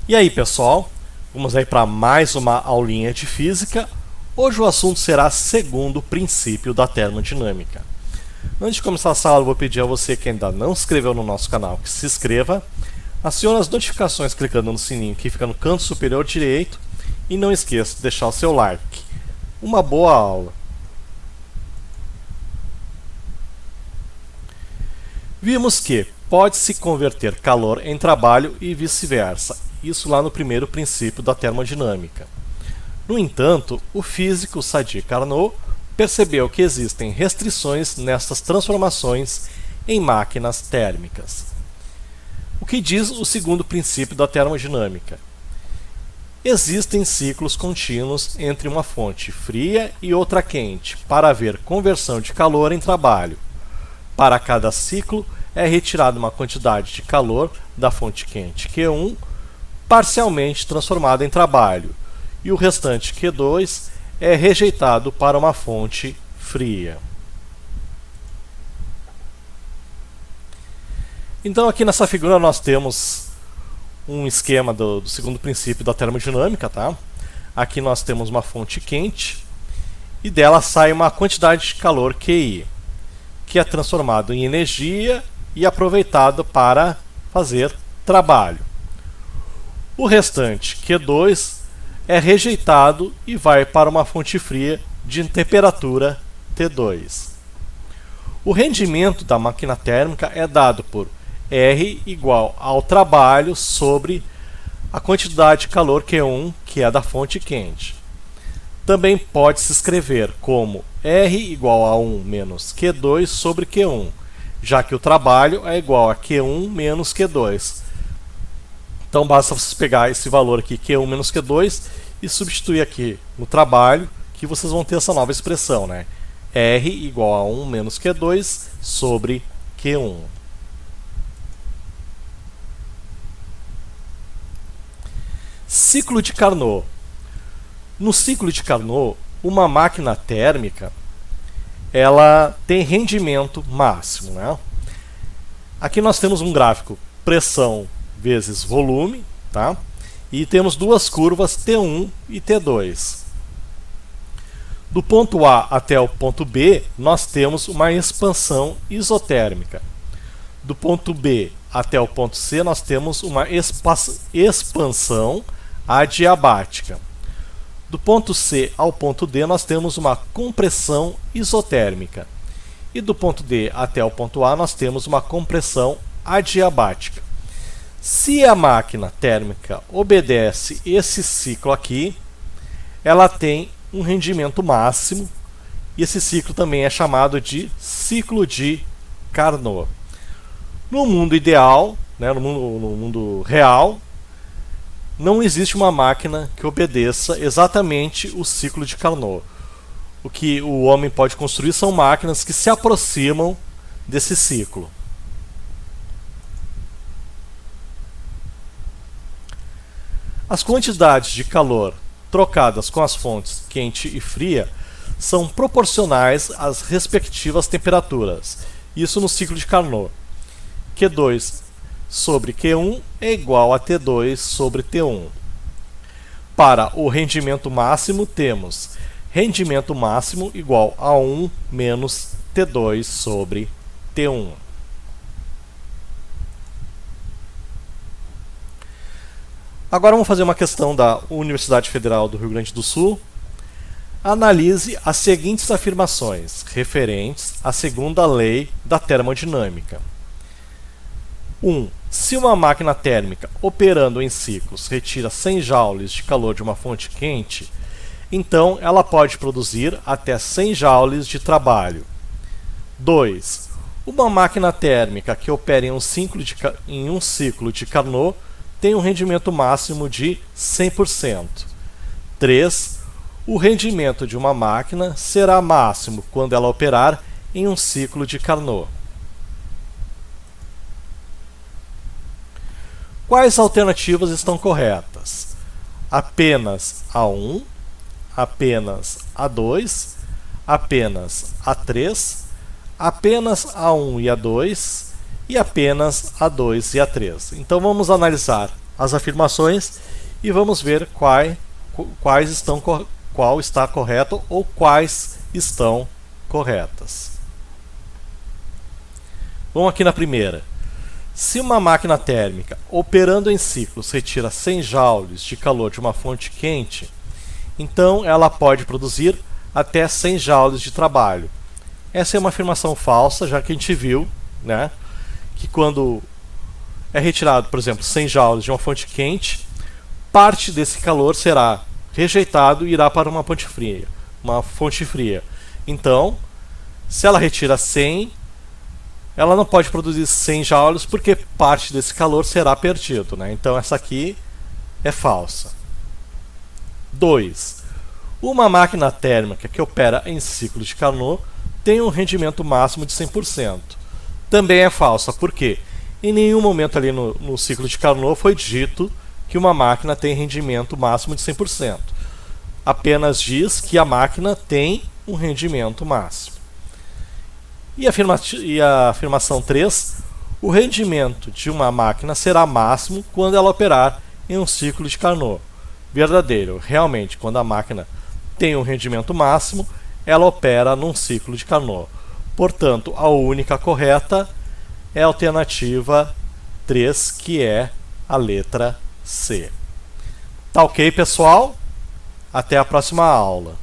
E aí, pessoal, vamos aí para mais uma aulinha de física. Hoje o assunto será segundo princípio da termodinâmica. Antes de começar essa aula, eu vou pedir a você que ainda não se inscreveu no nosso canal que se inscreva, acione as notificações clicando no sininho que fica no canto superior direito e não esqueça de deixar o seu like. Uma boa aula! Vimos que pode-se converter calor em trabalho e vice-versa. Isso lá no primeiro princípio da termodinâmica. No entanto, o físico Sadi Carnot percebeu que existem restrições nestas transformações em máquinas térmicas. O que diz o segundo princípio da termodinâmica? Existem ciclos contínuos entre uma fonte fria e outra quente para haver conversão de calor em trabalho. Para cada ciclo, é retirada uma quantidade de calor da fonte quente Q1, parcialmente transformada em trabalho, e o restante Q2 é rejeitado para uma fonte fria. Então aqui nessa figura nós temos um esquema do segundo princípio da termodinâmica, tá? Aqui nós temos uma fonte quente e dela sai uma quantidade de calor QI, que é transformado em energia e aproveitado para fazer trabalho. O restante, Q2, é rejeitado e vai para uma fonte fria de temperatura T2. O rendimento da máquina térmica é dado por R igual ao trabalho sobre a quantidade de calor Q1, que é da fonte quente. Também pode se escrever como R igual a 1 menos Q2 sobre Q1, já que o trabalho é igual a Q1 menos Q2. Então basta vocês pegar esse valor aqui, Q1 menos Q2, e substituir aqui no trabalho, que vocês vão ter essa nova expressão, né? R igual a 1 menos Q2 sobre Q1. Ciclo de Carnot. No ciclo de Carnot, uma máquina térmica ela tem rendimento máximo, né? Aqui nós temos um gráfico pressão vezes volume, tá? E temos duas curvas T1 e T2. Do ponto A até o ponto B, nós temos uma expansão isotérmica. Do ponto B até o ponto C, nós temos uma expansão adiabática. Do ponto C ao ponto D, nós temos uma compressão isotérmica. E do ponto D até o ponto A, nós temos uma compressão adiabática. Se a máquina térmica obedece esse ciclo aqui, ela tem um rendimento máximo, e esse ciclo também é chamado de ciclo de Carnot. No mundo ideal, né, no mundo real, não existe uma máquina que obedeça exatamente o ciclo de Carnot. O que o homem pode construir são máquinas que se aproximam desse ciclo. As quantidades de calor trocadas com as fontes quente e fria são proporcionais às respectivas temperaturas. Isso no ciclo de Carnot. Q2 sobre Q1 é igual a T2 sobre T1. Para o rendimento máximo, temos rendimento máximo igual a 1 menos T2 sobre T1. Agora vamos fazer uma questão da Universidade Federal do Rio Grande do Sul. Analise as seguintes afirmações referentes à segunda lei da termodinâmica. 1. Se uma máquina térmica operando em ciclos retira 100 joules de calor de uma fonte quente, então ela pode produzir até 100 joules de trabalho. 2. Uma máquina térmica que opera em um ciclo de Carnot tem um rendimento máximo de 100%. 3. O rendimento de uma máquina será máximo quando ela operar em um ciclo de Carnot. Quais alternativas estão corretas? Apenas A1, apenas A2, apenas A3, apenas A1 e A2 e apenas A2 e A3. Então vamos analisar as afirmações e vamos ver qual está correto ou quais estão corretas. Vamos aqui na primeira. Se uma máquina térmica operando em ciclos retira 100 joules de calor de uma fonte quente, então ela pode produzir até 100 joules de trabalho. Essa é uma afirmação falsa, já que a gente viu, né, que quando é retirado, por exemplo, 100 joules de uma fonte quente, parte desse calor será rejeitado e irá para uma fonte fria. Então, se ela retira 100, ela não pode produzir 100 joules porque parte desse calor será perdido, né? Então essa aqui é falsa. 2. Uma máquina térmica que opera em ciclo de Carnot tem um rendimento máximo de 100%. Também é falsa, porque em nenhum momento ali no ciclo de Carnot foi dito que uma máquina tem rendimento máximo de 100%. Apenas diz que a máquina tem um rendimento máximo. E a afirmação 3, o rendimento de uma máquina será máximo quando ela operar em um ciclo de Carnot. Verdadeiro, realmente, quando a máquina tem um rendimento máximo, ela opera num ciclo de Carnot. Portanto, a única correta é a alternativa 3, que é a letra C. Tá ok, pessoal? Até a próxima aula.